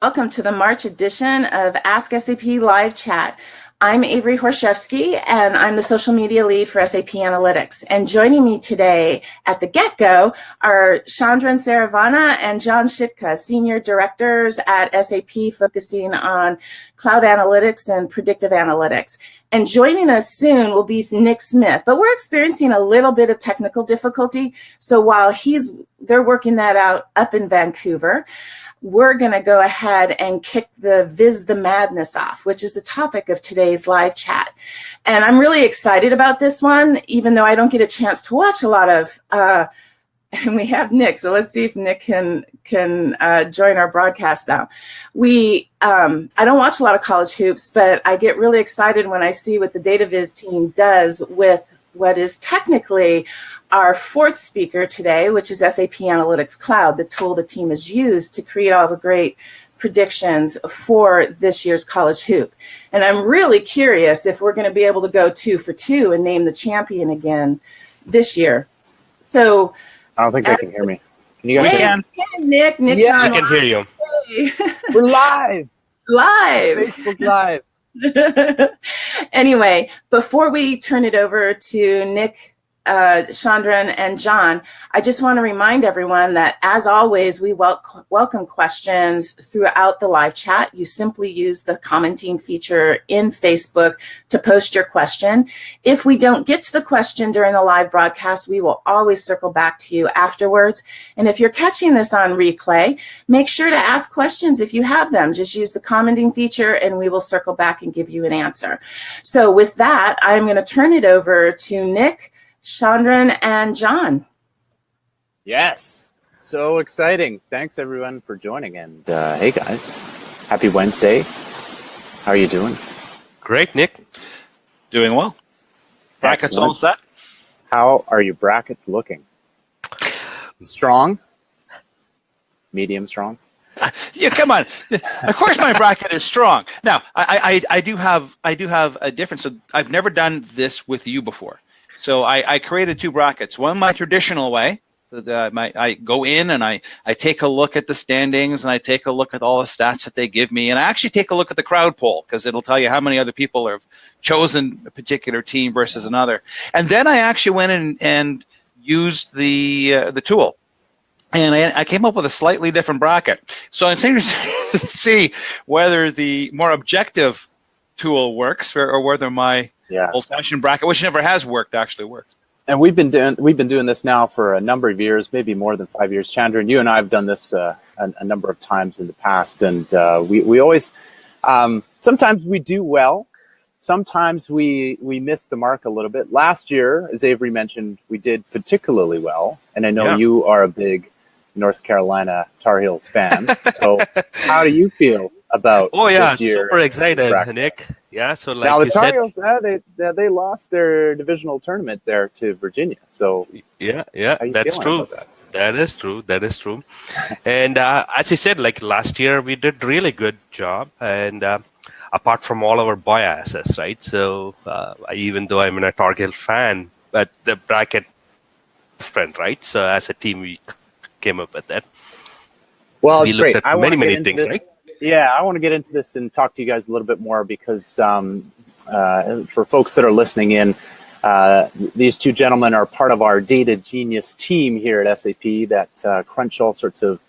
Welcome to the March edition of Ask SAP Live Chat. I'm Avery Horshevsky, and I'm the social media lead for SAP Analytics. And joining me today at the get-go are Chandran, Saravana, and John Schitka, senior directors at SAP focusing on cloud analytics and predictive analytics. And joining us soon will be Nick Smith, but we're experiencing a little bit of technical difficulty. So while they're working that out up in Vancouver, we're going to go ahead and kick the Viz the Madness off, which is the topic of today's live chat. And I'm really excited about this one, even though I don't get a chance to watch a lot of, and we have Nick, so let's see if Nick can join our broadcast now. I don't watch a lot of college hoops, but I get really excited when I see what the DataViz team does with what is technically our fourth speaker today, which is SAP Analytics Cloud, the tool the team has used to create all the great predictions for this year's college hoop. And I'm really curious if we're going to be able to go 2 for 2 and name the champion again this year. So I don't think they can hear me. Can you guys hear me? Hey, Nick's yeah, on I can hear you. Hey. We're live. Facebook Live. Anyway, before we turn it over to Nick, Chandran, and John, I just want to remind everyone that, as always, we welcome questions throughout the live chat. You simply use the commenting feature in Facebook to post your question. If we don't get to the question during the live broadcast, we will always circle back to you afterwards. And if you're catching this on replay, make sure to ask questions if you have them. Just use the commenting feature and we will circle back and give you an answer. So with that, I'm going to turn it over to Nick, Chandran, and John. Yes, so exciting. Thanks everyone for joining. And hey guys, happy Wednesday. How are you doing? Great, Nick. Doing well. Brackets Excellent. all set? How are your brackets looking? Strong? Medium strong? Yeah, come on. Of course my bracket is strong. Now, I do have a difference. So I've never done this with you before. So I created 2 brackets. One my traditional way. I go in and I take a look at the standings and I take a look at all the stats that they give me. And I actually take a look at the crowd poll because it'll tell you how many other people have chosen a particular team versus another. And then I actually went in and used the tool. And I came up with a slightly different bracket. So I'm interested to see whether the more objective tool works or whether my old-fashioned bracket, which never has worked, actually worked. And we've been doing this now for a number of years, maybe more than 5 years. Chandran, you and I have done this a number of times in the past, and we always sometimes we do well, sometimes we miss the mark a little bit. Last year, as Avery mentioned, we did particularly well, and I know you are a big North Carolina Tar Heels fan. So how do you feel about this year? Super excited, Nick. Yeah, so like now the you Tar said, Heels, they lost their divisional tournament there to Virginia. So yeah, that's true. That is true. And as you said, like last year, we did really good job. And apart from all our biases, right? So even though I'm a Tar Heel fan, but the bracket different, right? So as a team, we came up with that. Well, it's great. I looked at many things, right? Yeah, I want to get into this and talk to you guys a little bit more because for folks that are listening in, these 2 gentlemen are part of our Data Genius team here at SAP that crunch all sorts of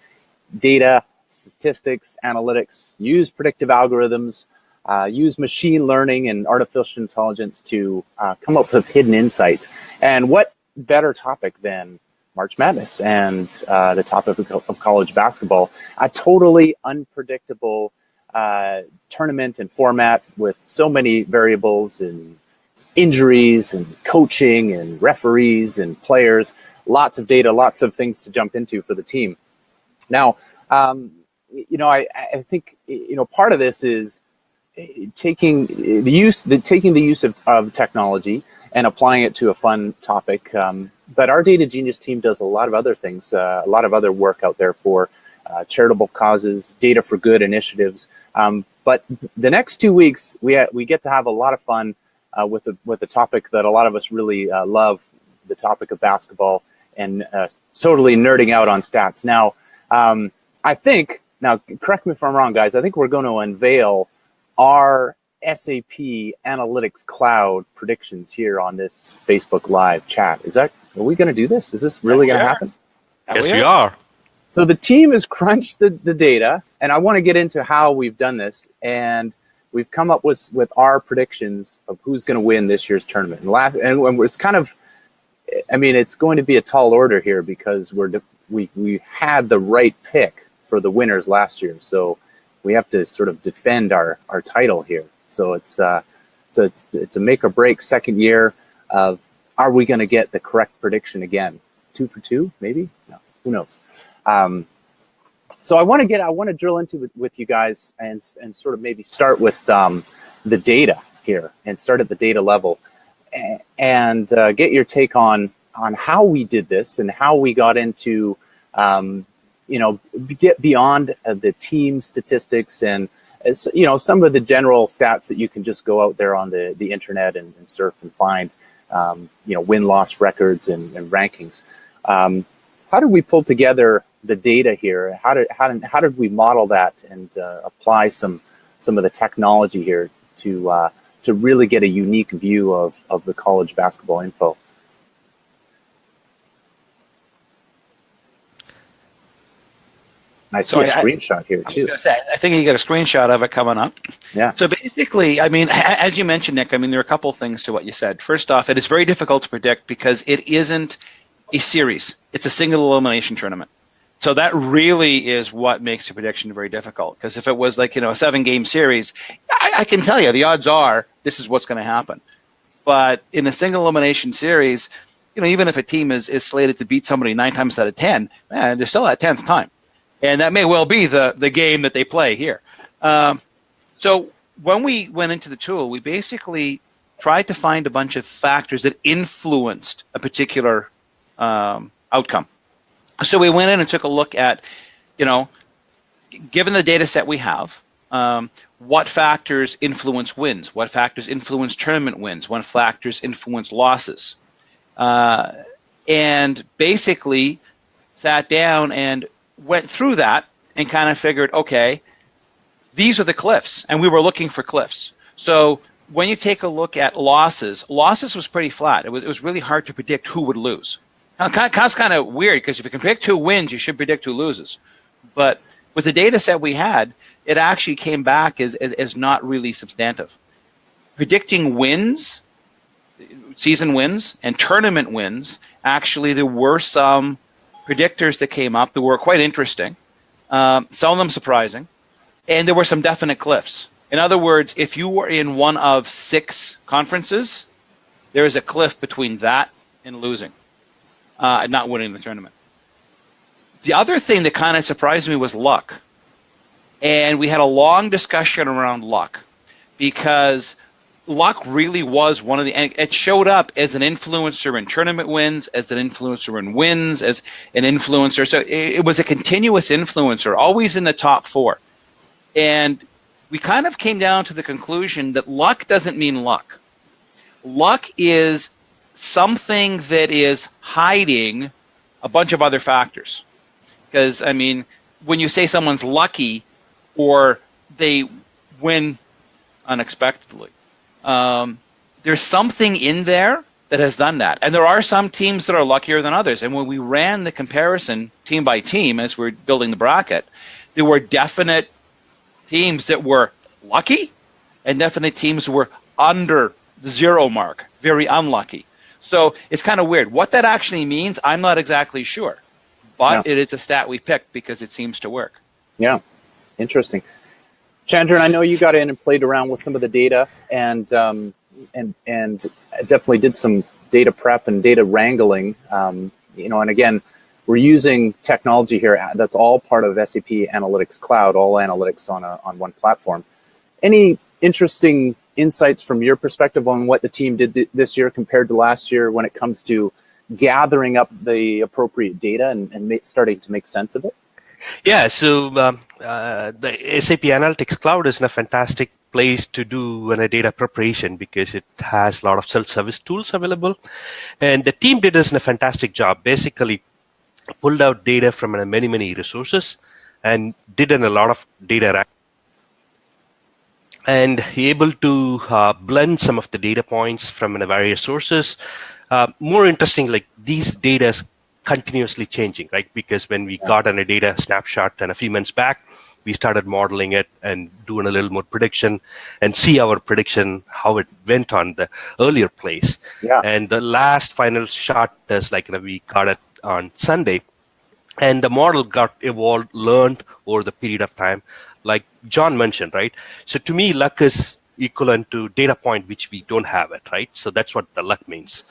data, statistics, analytics, use predictive algorithms, use machine learning and artificial intelligence to come up with hidden insights. And what better topic than March Madness and the topic of college basketball, a totally unpredictable tournament and format with so many variables and injuries and coaching and referees and players, lots of data, lots of things to jump into for the team. Now, I think, part of this is taking the use of technology and applying it to a fun topic. But our Data Genius team does a lot of other things, a lot of other work out there for charitable causes, data for good initiatives. But the next 2 weeks, we get to have a lot of fun with the topic that a lot of us really love, the topic of basketball, and totally nerding out on stats. Now, I think Now, correct me if I'm wrong, guys. I think we're going to unveil our SAP Analytics Cloud predictions here on this Facebook Live chat. Are we going to do this? Is this really going to happen? Yes, we are. So the team has crunched the data, and I want to get into how we've done this. And we've come up with our predictions of who's going to win this year's tournament. And it's kind of, I mean, it's going to be a tall order here because we had the right pick for the winners last year. So we have to sort of defend our title here. So it's a make or break second year of, are we going to get the correct prediction again? 2 for 2, maybe? No, who knows? So I want to drill into with you guys and sort of maybe start with the data here and start at the data level and get your take on how we did this and how we got into get beyond the team statistics and some of the general stats that you can just go out there on the internet and surf and find win-loss records and rankings. How did we pull together the data here? How did we model that and apply some of the technology here to really get a unique view of the college basketball info? I see a screenshot here too. I was gonna say, I think you got a screenshot of it coming up. Yeah. So basically, I mean, as you mentioned, Nick, I mean, there are a couple of things to what you said. First off, it is very difficult to predict because it isn't a series. It's a single elimination tournament. So that really is what makes the prediction very difficult. Because if it was like, a 7-game series, I can tell you the odds are this is what's going to happen. But in a single elimination series, even if a team is slated to beat somebody 9 times out of 10, they're still at 10th time. And that may well be the game that they play here. So when we went into the tool, we basically tried to find a bunch of factors that influenced a particular outcome. So we went in and took a look at, given the data set we have, what factors influence wins, what factors influence tournament wins, what factors influence losses. And basically sat down and went through that and kind of figured, okay, these are the cliffs, and we were looking for cliffs. So when you take a look at losses was pretty flat. It was really hard to predict who would lose. Now, it's kind of weird because if you can predict who wins, you should predict who loses. But with the data set we had, it actually came back as not really substantive. Predicting wins, season wins, and tournament wins, actually there were some predictors that came up that were quite interesting, some of them surprising, and there were some definite cliffs. In other words, if you were in one of 6 conferences, there is a cliff between that and losing, not winning the tournament. The other thing that kind of surprised me was luck. And we had a long discussion around luck because luck really was one of the, and it showed up as an influencer in tournament wins, as an influencer in wins, as an influencer. So it was a continuous influencer, always in the top 4. And we kind of came down to the conclusion that luck doesn't mean luck. Luck is something that is hiding a bunch of other factors. Because, I mean, when you say someone's lucky or they win unexpectedly, there's something in there that has done that. And there are some teams that are luckier than others. And when we ran the comparison team by team as we're building the bracket, there were definite teams that were lucky and definite teams that were under the 0 mark, very unlucky. So it's kind of weird. What that actually means, I'm not exactly sure. But it is a stat we picked because it seems to work. Yeah, interesting. Chandran, I know you got in and played around with some of the data and definitely did some data prep and data wrangling. And again, we're using technology here that's all part of SAP Analytics Cloud, all analytics on one platform. Any interesting insights from your perspective on what the team did this year compared to last year when it comes to gathering up the appropriate data and starting to make sense of it? Yeah, so the SAP Analytics Cloud is a fantastic place to do a data preparation because it has a lot of self-service tools available. And the team did a fantastic job, basically pulled out data from many resources, and did a lot of data and able to blend some of the data points from the various sources. More interesting, like these data is continuously changing, right? Because when we got on a data snapshot and a few months back, we started modeling it and doing a little more prediction and see our prediction, how it went on the earlier place. Yeah. And the last final shot is like, we got it on Sunday. And the model got evolved, learned over the period of time, like John mentioned, right? So to me, luck is equivalent to data point, which we don't have it, right? So that's what the luck means.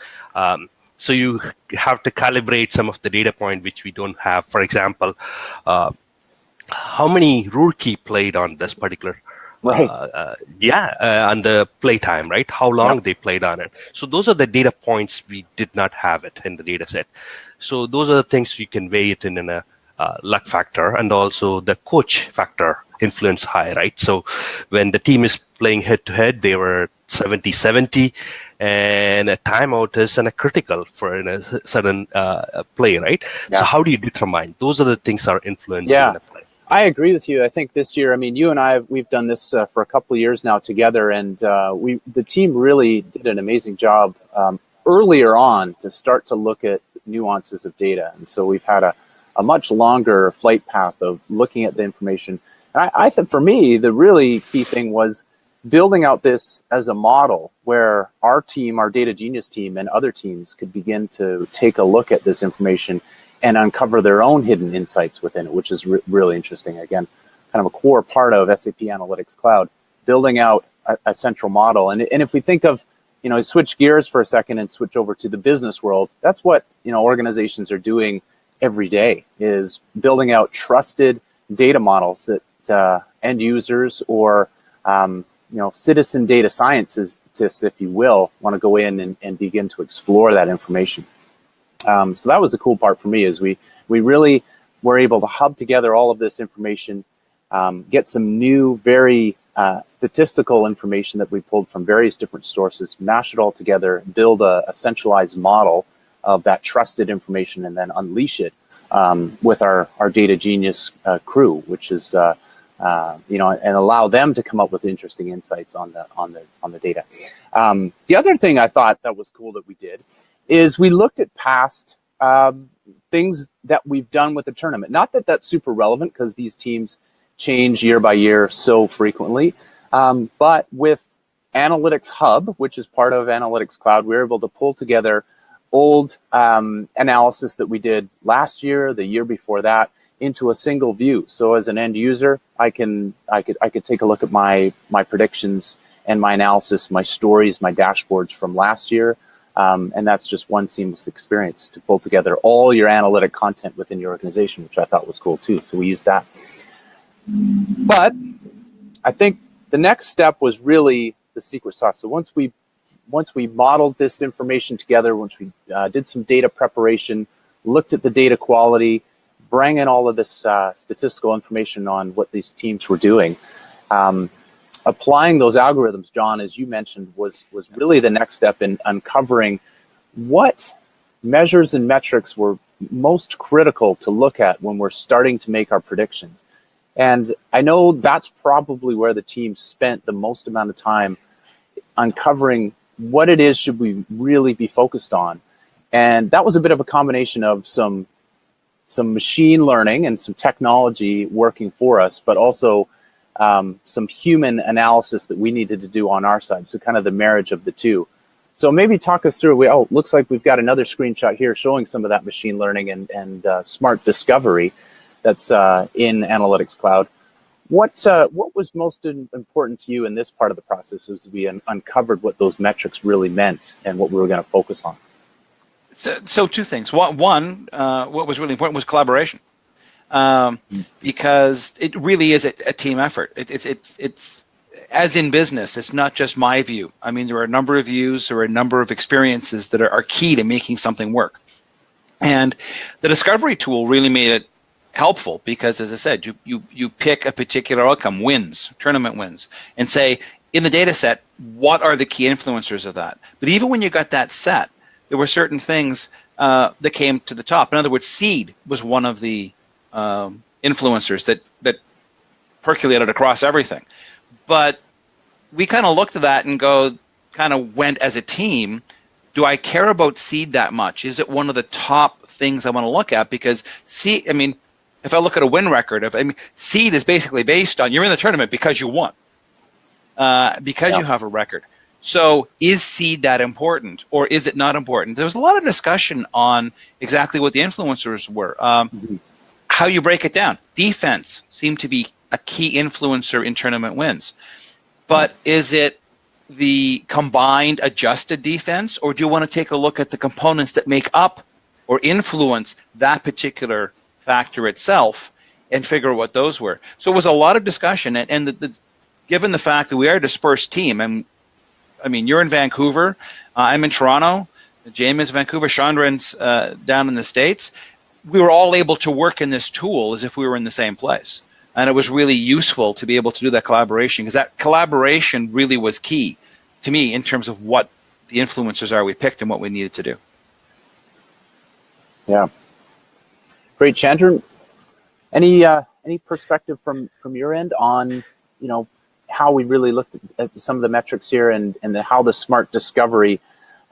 So you have to calibrate some of the data point which we don't have. For example, how many rookie played on this particular Right. on the playtime, right? How long they played on it. So those are the data points we did not have it in the data set. So those are the things you can weigh it in a luck factor, and also the coach factor influence high, right? So when the team is playing head to head, they were 70-70, and a timeout is a critical for in a sudden play, right? Yeah. So how do you determine? Those are the things are influencing the play. I agree with you. I think this year, I mean, you and I, we've done this for a couple of years now together, and the team really did an amazing job earlier on to start to look at nuances of data. And so we've had a much longer flight path of looking at the information. And I think for me, the really key thing was building out this as a model where our team, our Data Genius team, and other teams could begin to take a look at this information and uncover their own hidden insights within it, which is really interesting. Again, kind of a core part of SAP Analytics Cloud, building out a central model. And if we think of, switch gears for a second and switch over to the business world, that's what, organizations are doing every day, is building out trusted data models that end users or, citizen data scientists, if you will, want to go in and begin to explore that information. So that was the cool part for me, is we really were able to hub together all of this information, get some new, very statistical information that we pulled from various different sources, mash it all together, build a centralized model of that trusted information, and then unleash it with our Data Genius crew, which is and allow them to come up with interesting insights on the data. The other thing I thought that was cool that we did is we looked at past things that we've done with the tournament. Not that that's super relevant, because these teams change year by year so frequently, but with Analytics Hub, which is part of Analytics Cloud, we were able to pull together old analysis that we did last year, the year before that, into a single view. So as an end user, I could take a look at my predictions and my analysis, my stories, my dashboards from last year. And that's just one seamless experience to pull together all your analytic content within your organization, which I thought was cool too. So we used that. But I think the next step was really the secret sauce. So once we modeled this information together, once we did some data preparation, looked at the data quality, bring in all of this statistical information on what these teams were doing, applying those algorithms, John, as you mentioned, was really the next step in uncovering what measures and metrics were most critical to look at when we're starting to make our predictions. And I know that's probably where the team spent the most amount of time uncovering what it is should we really be focused on. And that was a bit of a combination of some machine learning and some technology working for us, but also some human analysis that we needed to do on our side. So kind of the marriage of the two. So maybe talk us through, looks like we've got another screenshot here showing some of that machine learning and smart discovery that's in Analytics Cloud. What was most important to you in this part of the process as we uncovered what those metrics really meant and what we were going to focus on? So two things. One, what was really important was collaboration. Because it really is a team effort. It's as in business, it's not just my view. I mean, there are a number of views, there are a number of experiences that are key to making something work. And the discovery tool really made it helpful because, as I said, you pick a particular outcome, tournament wins, and say, in the data set, what are the key influencers of that? But even when you got that set, there were certain things that came to the top. In other words, seed was one of the influencers that percolated across everything. But we kind of looked at that and went as a team, do I care about seed that much? Is it one of the top things I want to look at? Because if I look at a win record, seed is basically based on you're in the tournament because you won, because you have a record. So is seed that important, or is it not important? There was a lot of discussion on exactly what the influencers were. How you break it down. Defense seemed to be a key influencer in tournament wins. But is it the combined adjusted defense, or do you want to take a look at the components that make up or influence that particular factor itself and figure out what those were? So it was a lot of discussion, and given the fact that we are a dispersed team, and you're in Vancouver, I'm in Toronto, James is in Vancouver, Chandran's down in the States, we were all able to work in this tool as if we were in the same place. And it was really useful to be able to do that collaboration, because that collaboration really was key to me in terms of what the influencers are we picked and what we needed to do. Yeah. Great, Chandran. Any perspective from your end on, how we really looked at some of the metrics here and how the smart discovery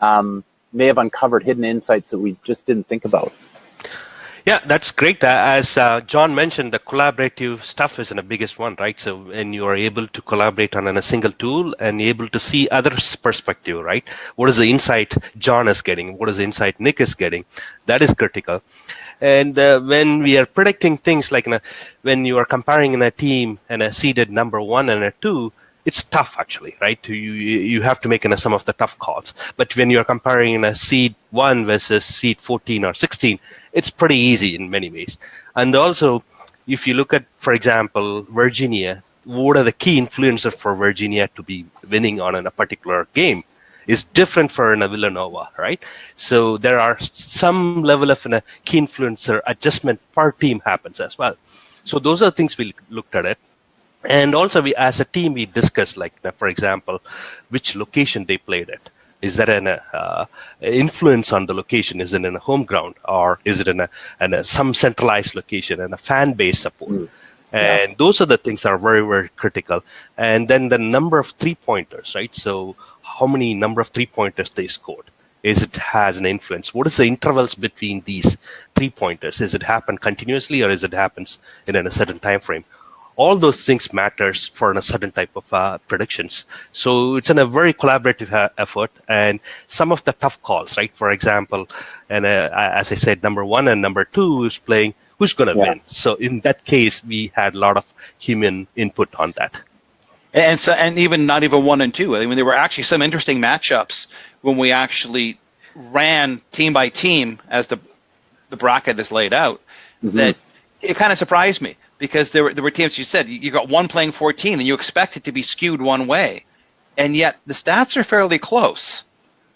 may have uncovered hidden insights that we just didn't think about? Yeah, that's great. As John mentioned, the collaborative stuff is the biggest one, right? So when you are able to collaborate on a single tool and able to see others' perspective, right? What is the insight John is getting? What is the insight Nick is getting? That is critical. And when we are predicting things like when you are comparing in a team and a seeded number 1 and a 2, it's tough actually, right? You have to make some of the tough calls. But when you're comparing a seed 1 versus seed 14 or 16, it's pretty easy in many ways. And also, if you look at, for example, Virginia, what are the key influencers for Virginia to be winning on a particular game is different for a Villanova, right? So there are some level of a key influencer adjustment per team happens as well. So those are things we looked at it. And also, as a team, we discussed, for example, which location they played at. Is that an influence on the location? Is it in a home ground, or is it in some centralized location and a fan base support? And those are the things that are very, very critical. And then the number of 3-pointers, right? So how many number of 3-pointers they scored? Has an influence? What is the intervals between these 3-pointers? Is it happen continuously, or is it happens in a certain time frame? All those things matters for a certain type of predictions. So it's a very collaborative effort, and some of the tough calls, right? For example, and as I said, number 1 and number 2 is playing, who's going to win? So in that case, we had a lot of human input on that. And even not even 1 and 2. There were actually some interesting matchups when we actually ran team by team as the bracket is laid out. That it kind of surprised me. Because there were teams, you said, you got 1 playing 14, and you expect it to be skewed one way. And yet the stats are fairly close.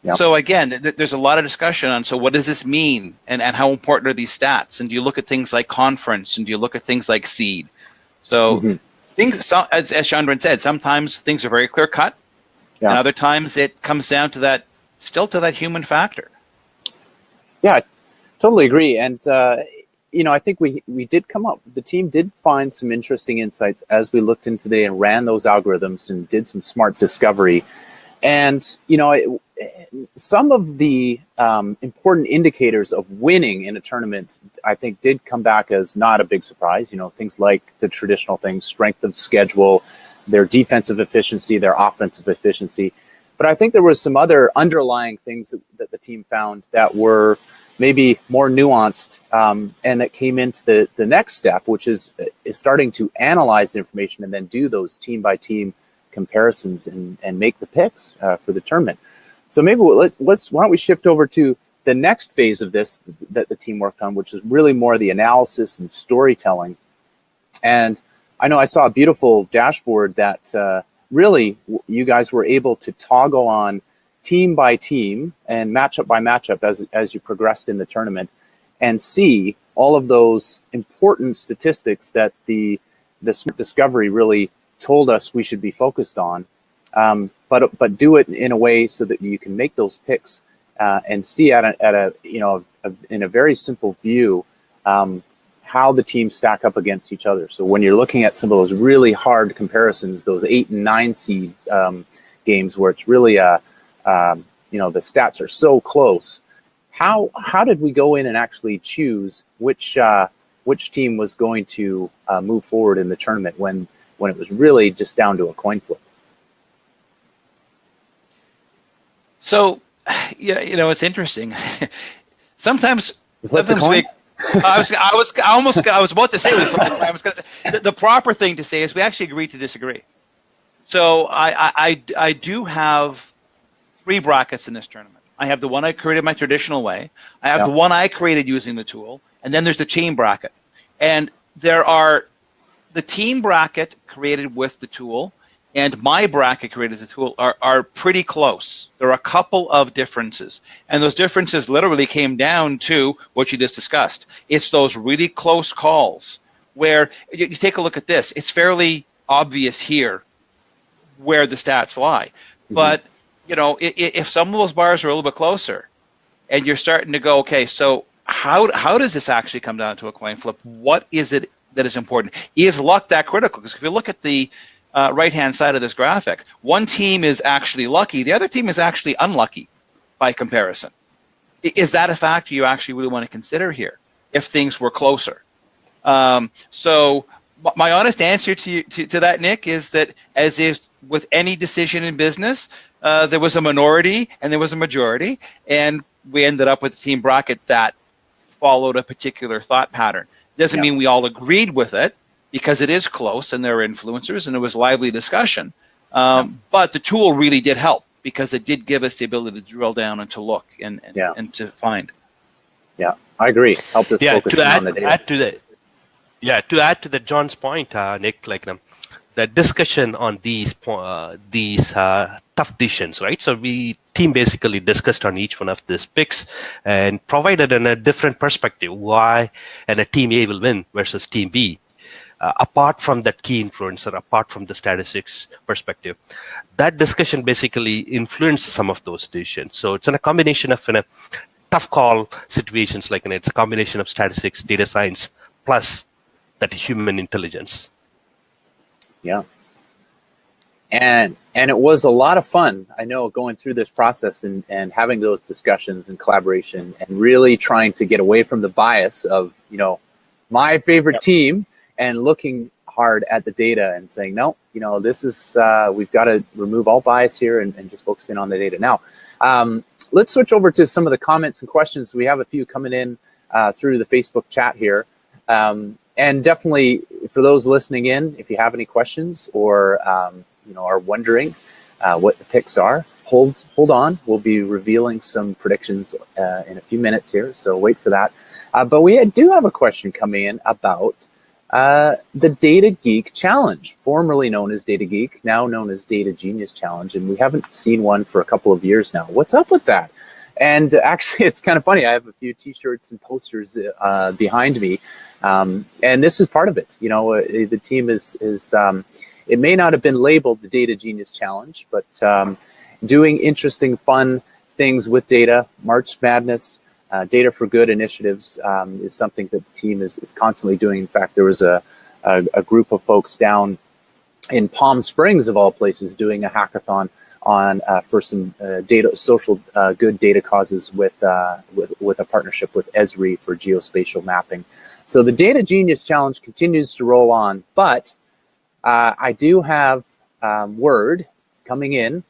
Yep. So again, there's a lot of discussion on, so what does this mean? And how important are these stats? And do you look at things like conference? And do you look at things like seed? So things, as Chandran said, sometimes things are very clear cut. And other times it comes down to that human factor. Yeah, I totally agree. And, I think we did the team did find some interesting insights as we looked into today and ran those algorithms and did some smart discovery. And, some of the important indicators of winning in a tournament, I think, did come back as not a big surprise. Things like the traditional things, strength of schedule, their defensive efficiency, their offensive efficiency. But I think there was some other underlying things that the team found that were maybe more nuanced, and that came into the next step, which is starting to analyze information and then do those team-by-team comparisons and make the picks for the tournament. So maybe why don't we shift over to the next phase of this that the team worked on, which is really more the analysis and storytelling. And I know I saw a beautiful dashboard that really you guys were able to toggle on team by team and matchup by matchup as you progressed in the tournament, and see all of those important statistics that the smart discovery really told us we should be focused on, but do it in a way so that you can make those picks and see in a very simple view how the teams stack up against each other. So when you're looking at some of those really hard comparisons, those 8 and 9 seed games where it's really the stats are so close, how did we go in and actually choose which team was going to move forward in the tournament when it was really just down to a coin flip? So, yeah, it's interesting. Sometimes we, I was about to say the proper thing to say is we actually agreed to disagree. So I do have 3 brackets in this tournament. I have the one I created my traditional way. I have the one I created using the tool, and then there's the team bracket. And there are the team bracket created with the tool and my bracket created with the tool are pretty close. There are a couple of differences, and those differences literally came down to what you just discussed. It's those really close calls where you take a look at this. It's fairly obvious here where the stats lie. But if some of those bars are a little bit closer, and you're starting to go, okay, so how does this actually come down to a coin flip? What is it that is important? Is luck that critical? Because if you look at the right-hand side of this graphic, one team is actually lucky, the other team is actually unlucky by comparison. Is that a factor you actually really want to consider here if things were closer? So my honest answer to that, Nick, is that as is with any decision in business, there was a minority and there was a majority, and we ended up with a team bracket that followed a particular thought pattern. Doesn't mean we all agreed with it, because it is close and there are influencers and it was lively discussion. But the tool really did help because it did give us the ability to drill down and to look and to find. Yeah, I agree. Helped us focus on the data. To add to John's point, Nick, the discussion on these tough decisions, right? So team basically discussed on each one of these picks and provided in a different perspective why and a team A will win versus team B. Apart from that key influencer, apart from the statistics perspective, that discussion basically influenced some of those decisions. So it's in a combination of tough call situations, it's a combination of statistics, data science, plus that human intelligence. Yeah. And it was a lot of fun, I know, going through this process and having those discussions and collaboration and really trying to get away from the bias of, my favorite team, and looking hard at the data and saying, no, this is, we've got to remove all bias here and just focus in on the data. Now, let's switch over to some of the comments and questions. We have a few coming in through the Facebook chat here. And definitely for those listening in, if you have any questions or, are wondering what the picks are, hold on. We'll be revealing some predictions in a few minutes here, so wait for that. But we do have a question coming in about the Data Geek Challenge, formerly known as Data Geek, now known as Data Genius Challenge, and we haven't seen one for a couple of years now. What's up with that? And actually, it's kind of funny. I have a few T-shirts and posters behind me, and this is part of it. The team is it may not have been labeled the Data Genius Challenge, but doing interesting, fun things with data, March Madness, Data for Good initiatives is something that the team is constantly doing. In fact, there was a group of folks down in Palm Springs, of all places, doing a hackathon on for some social good data causes with a partnership with Esri for geospatial mapping. So the Data Genius Challenge continues to roll on, but I do have word coming in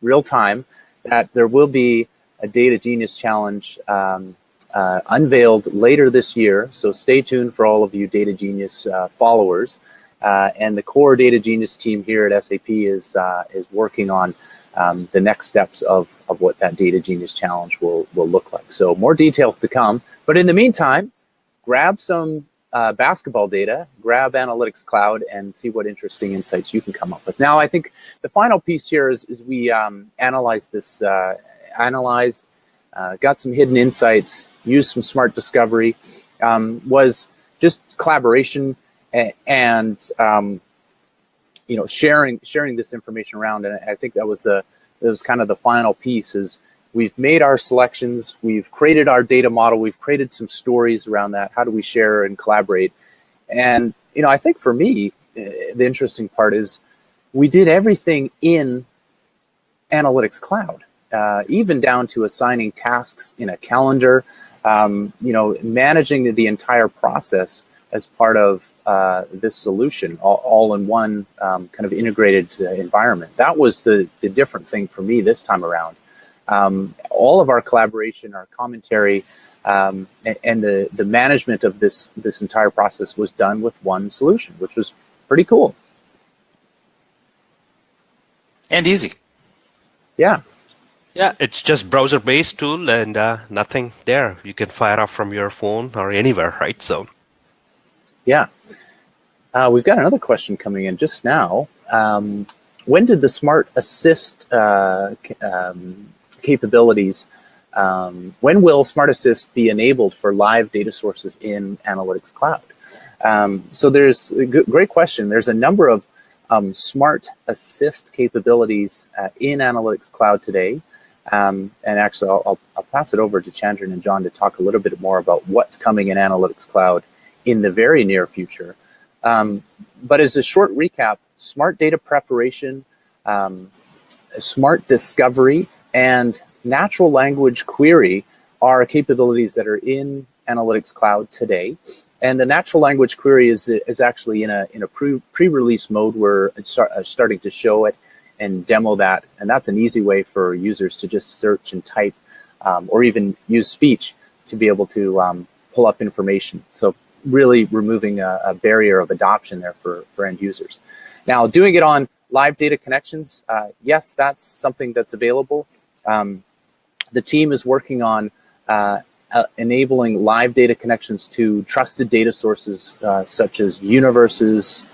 real time that there will be a Data Genius Challenge unveiled later this year. So stay tuned for all of you Data Genius followers. And the core Data Genius team here at SAP is working on the next steps of what that Data Genius Challenge will look like. So more details to come. But in the meantime, grab some basketball data, grab Analytics Cloud, and see what interesting insights you can come up with. Now, I think the final piece here is we analyzed this, got some hidden insights, used some smart discovery, was just collaboration and sharing this information around. And I think that was kind of the final piece is we've made our selections, we've created our data model, we've created some stories around that. How do we share and collaborate? And, I think for me, the interesting part is we did everything in Analytics Cloud, even down to assigning tasks in a calendar, managing the entire process as part of this solution, all in one kind of integrated environment. That was the different thing for me this time around. All of our collaboration, our commentary, and the management of this entire process was done with one solution, which was pretty cool. And easy. Yeah. Yeah, it's just browser-based tool and nothing there. You can fire up from your phone or anywhere, right? So. Yeah. We've got another question coming in just now. When did the Smart Assist capabilities, when will Smart Assist be enabled for live data sources in Analytics Cloud? So there's a great question. There's a number of Smart Assist capabilities in Analytics Cloud today. And actually, I'll pass it over to Chandran and John to talk a little bit more about what's coming in Analytics Cloud in the very near future. But as a short recap, smart data preparation, smart discovery, and natural language query are capabilities that are in Analytics Cloud today. And the natural language query is actually in a pre-release mode. We're starting to show it and demo that, and that's an easy way for users to just search and type, or even use speech to be able to pull up information. So really removing a barrier of adoption there for end users. Now, doing it on live data connections, yes, that's something that's available. The team is working on enabling live data connections to trusted data sources such as universes,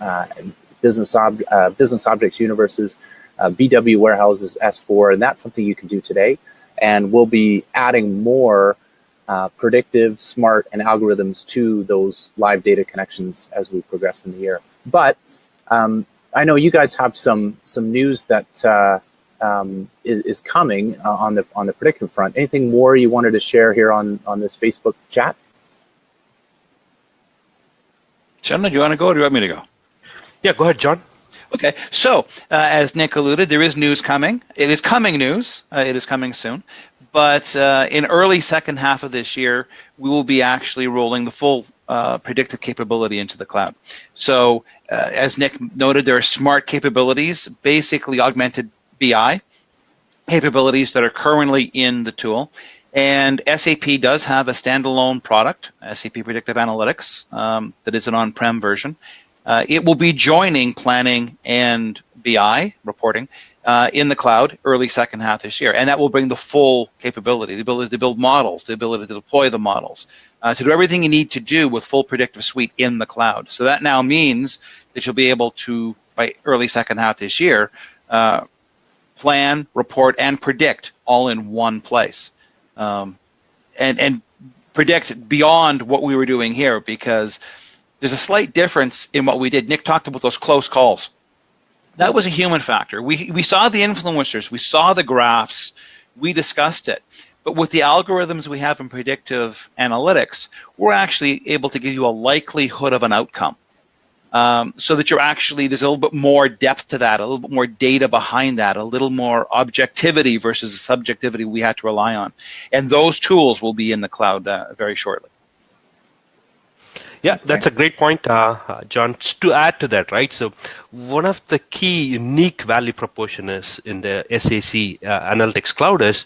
business objects universes, BW warehouses, S4, and that's something you can do today. And we'll be adding more predictive, smart, and algorithms to those live data connections as we progress in the year. But I know you guys have some news that is coming on the predictive front. Anything more you wanted to share here on this Facebook chat? Chandran, do you want to go or do you want me to go? Yeah, go ahead, John. Okay, so as Nick alluded, there is news coming. It is coming news. It is coming soon. But in early second half of this year, we will be actually rolling the full predictive capability into the cloud. So as Nick noted, there are smart capabilities, basically augmented BI capabilities that are currently in the tool. And SAP does have a standalone product, SAP Predictive Analytics, that is an on-prem version. It will be joining planning and BI reporting in the cloud early second half this year. And that will bring the full capability, the ability to build models, the ability to deploy the models, to do everything you need to do with full predictive suite in the cloud. So that now means that you'll be able to, by early second half this year, plan, report, and predict all in one place. And predict beyond what we were doing here, because there's a slight difference in what we did. Nick talked about those close calls. That was a human factor. We saw the influencers, we saw the graphs, we discussed it. But with the algorithms we have in predictive analytics, we're actually able to give you a likelihood of an outcome. So that there's a little bit more depth to that, a little bit more data behind that, a little more objectivity versus the subjectivity we had to rely on. And those tools will be in the cloud very shortly. Yeah, that's a great point, John. To add to that, right? So one of the key unique value proposition is in the SAC Analytics Cloud is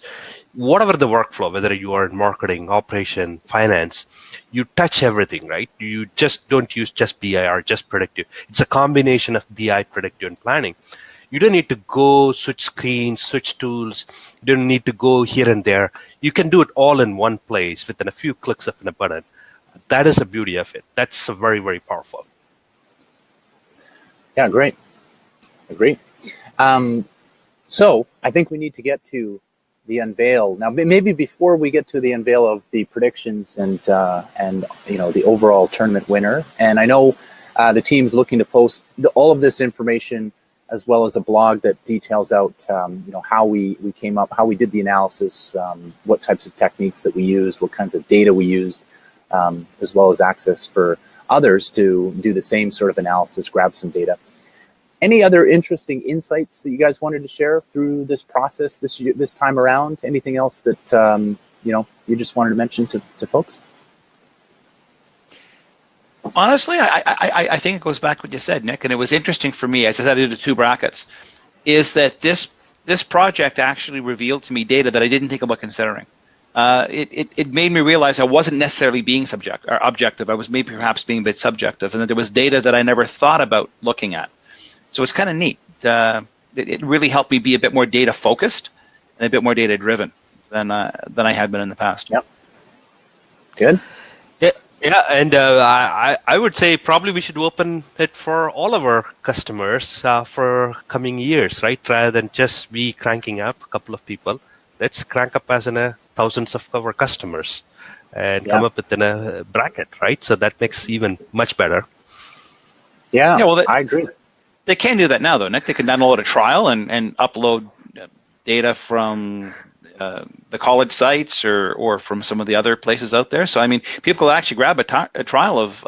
whatever the workflow, whether you are in marketing, operation, finance, you touch everything, right? You just don't use just BI or just predictive. It's a combination of BI, predictive, and planning. You don't need to go switch screens, switch tools. You don't need to go here and there. You can do it all in one place within a few clicks of a button. That is the beauty of it. That's very, very powerful. Yeah, great. Agree. So I think we need to get to the unveil. Now, maybe before we get to the unveil of the predictions and the overall tournament winner, and I know the team's looking to post all of this information as well as a blog that details out, how we came up, how we did the analysis, what types of techniques that we used, what kinds of data we used, as well as access for others to do the same sort of analysis, grab some data. Any other interesting insights that you guys wanted to share through this process this time around? Anything else that you just wanted to mention to folks? Honestly, I think it goes back to what you said, Nick, and it was interesting for me, as I said, I did the two brackets, is that this project actually revealed to me data that I didn't think about considering. It made me realize I wasn't necessarily being objective. I was maybe perhaps being a bit subjective, and that there was data that I never thought about looking at. So it's kind of neat. It really helped me be a bit more data focused and a bit more data driven than I had been in the past. Yep. Good. Yeah, and I would say probably we should open it for all of our customers for coming years, right? Rather than just be cranking up a couple of people, let's crank up as in thousands of our customers and come up within a bracket, right? So that makes even much better. Yeah, well, I agree. They can do that now, though, Nick. They can download a trial and upload data from the college sites or from some of the other places out there. So, I mean, people will actually grab a trial of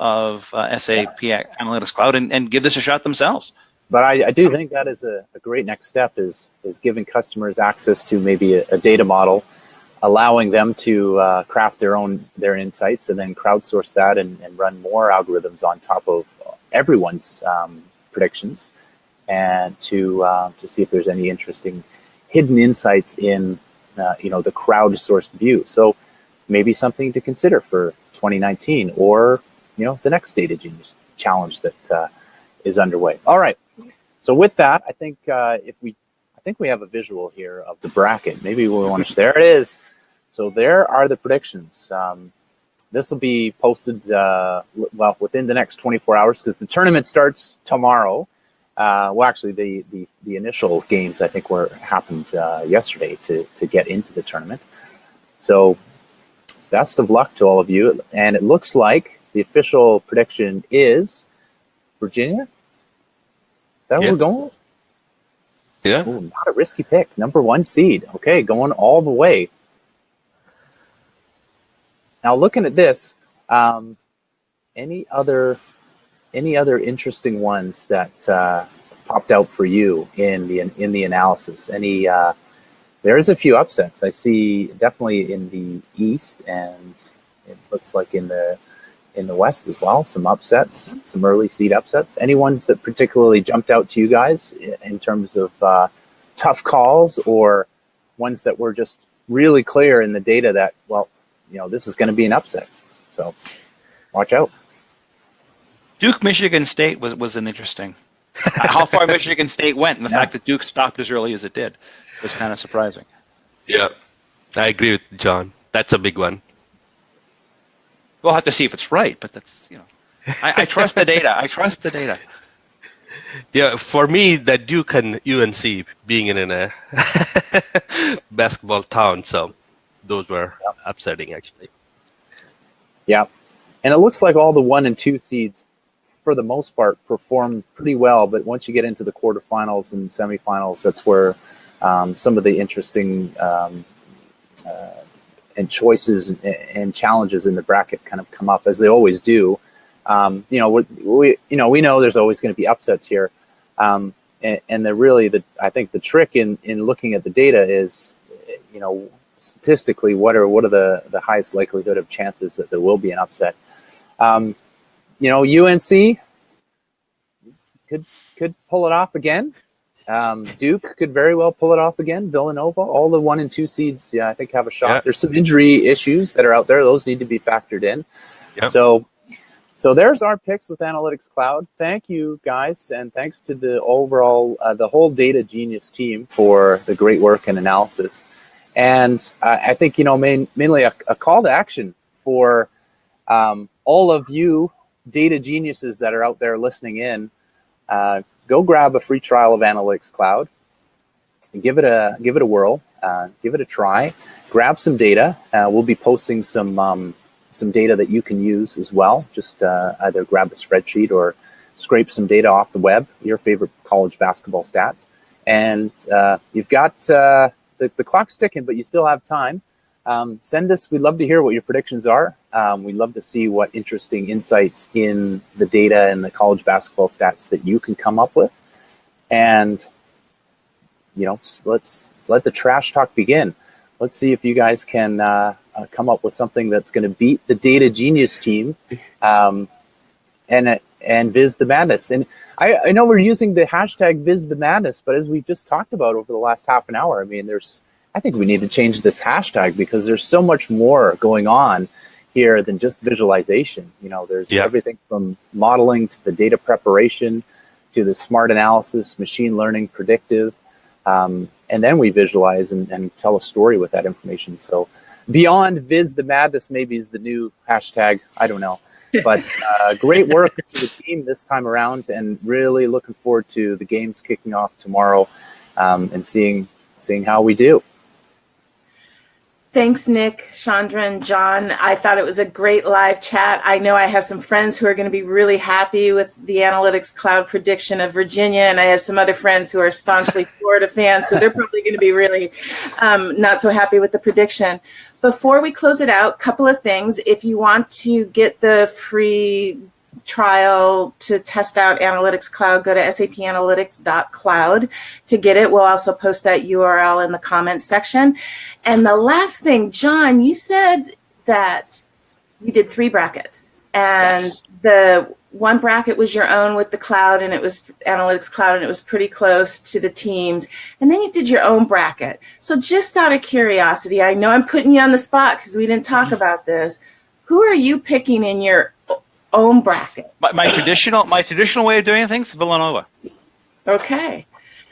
SAP Analytics Cloud and give this a shot themselves. But I do think that is a great next step is giving customers access to maybe a data model, allowing them to craft their insights and then crowdsource that and run more algorithms on top of everyone's predictions, and to see if there's any interesting hidden insights in the crowdsourced view. So maybe something to consider for 2019 or the next Data Genius challenge that is underway. All right. So with that, I think we have a visual here of the bracket. Maybe we want to. There it is. So there are the predictions. This will be posted within the next 24 hours because the tournament starts tomorrow. Well, actually, the initial games I think happened yesterday to get into the tournament. So best of luck to all of you. And it looks like the official prediction is Virginia. Is that where we're going? Yeah. Ooh, not a risky pick. #1 seed. Okay, going all the way. Now, looking at this, any other interesting ones that popped out for you in the analysis? There's a few upsets. I see definitely in the East, and it looks like in the West as well. Some upsets, some early seed upsets. Any ones that particularly jumped out to you guys in terms of tough calls, or ones that were just really clear in the data that, this is going to be an upset. So watch out. Duke, Michigan State was an interesting. How far Michigan State went, and the fact that Duke stopped as early as it did was kind of surprising. Yeah, I agree with John. That's a big one. We'll have to see if it's right, but that's, I trust the data. I trust the data. Yeah, for me, that Duke and UNC being in a basketball town, so those were upsetting, actually. Yeah, and it looks like all the 1 and 2 seeds, for the most part, performed pretty well. But once you get into the quarterfinals and semifinals, that's where some of the interesting and choices and challenges in the bracket kind of come up, as they always do. We know there's always going to be upsets here, and I think the trick in looking at the data is, statistically, what are the highest likelihood of chances that there will be an upset. UNC could pull it off again. Duke could very well pull it off again. Villanova, all the 1 and 2 seeds, I think have a shot. Yeah. There's some injury issues that are out there; those need to be factored in. Yep. So there's our picks with Analytics Cloud. Thank you, guys, and thanks to the whole Data Genius team for the great work and analysis. And I think mainly a call to action for all of you data geniuses that are out there listening in. Go grab a free trial of Analytics Cloud and give it a whirl. Give it a try. Grab some data. We'll be posting some data that you can use as well. Just either grab a spreadsheet or scrape some data off the web, your favorite college basketball stats. And you've got the clock's ticking, but you still have time. Send us. We'd love to hear what your predictions are. We'd love to see what interesting insights in the data and the college basketball stats that you can come up with. And, let's let the trash talk begin. Let's see if you guys can come up with something that's going to beat the Data Genius team and Viz the Madness. And I know we're using the hashtag Viz the Madness, but as we just talked about over the last half an hour, I think we need to change this hashtag because there's so much more going on here than just visualization. There's everything from modeling to the data preparation to the smart analysis, machine learning, predictive, and then we visualize and tell a story with that information. So beyond Viz the Madness maybe is the new hashtag. I don't know. But great work to the team this time around, and really looking forward to the games kicking off tomorrow and seeing how we do. Thanks, Nick, Chandran, John. I thought it was a great live chat. I know I have some friends who are going to be really happy with the Analytics Cloud prediction of Virginia, and I have some other friends who are staunchly Florida fans, so they're probably going to be really not so happy with the prediction. Before we close it out, a couple of things. If you want to get the free trial to test out Analytics Cloud, go to sapanalytics.cloud to get it. We'll also post that URL in the comments section. And the last thing, John, you said that you did 3 brackets, and yes. The one bracket was your own with the cloud, and it was Analytics Cloud, and it was pretty close to the teams. And then you did your own bracket. So just out of curiosity, I know I'm putting you on the spot because we didn't talk about this. Who are you picking in your own bracket? My traditional way of doing things, Villanova. Okay.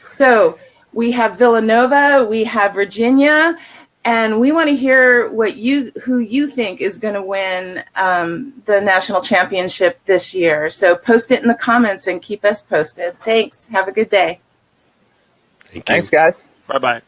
So we have Villanova, we have Virginia, and we want to hear who you think is going to win the national championship this year. So post it in the comments and keep us posted. Thanks. Have a good day. Thanks, guys. Bye-bye.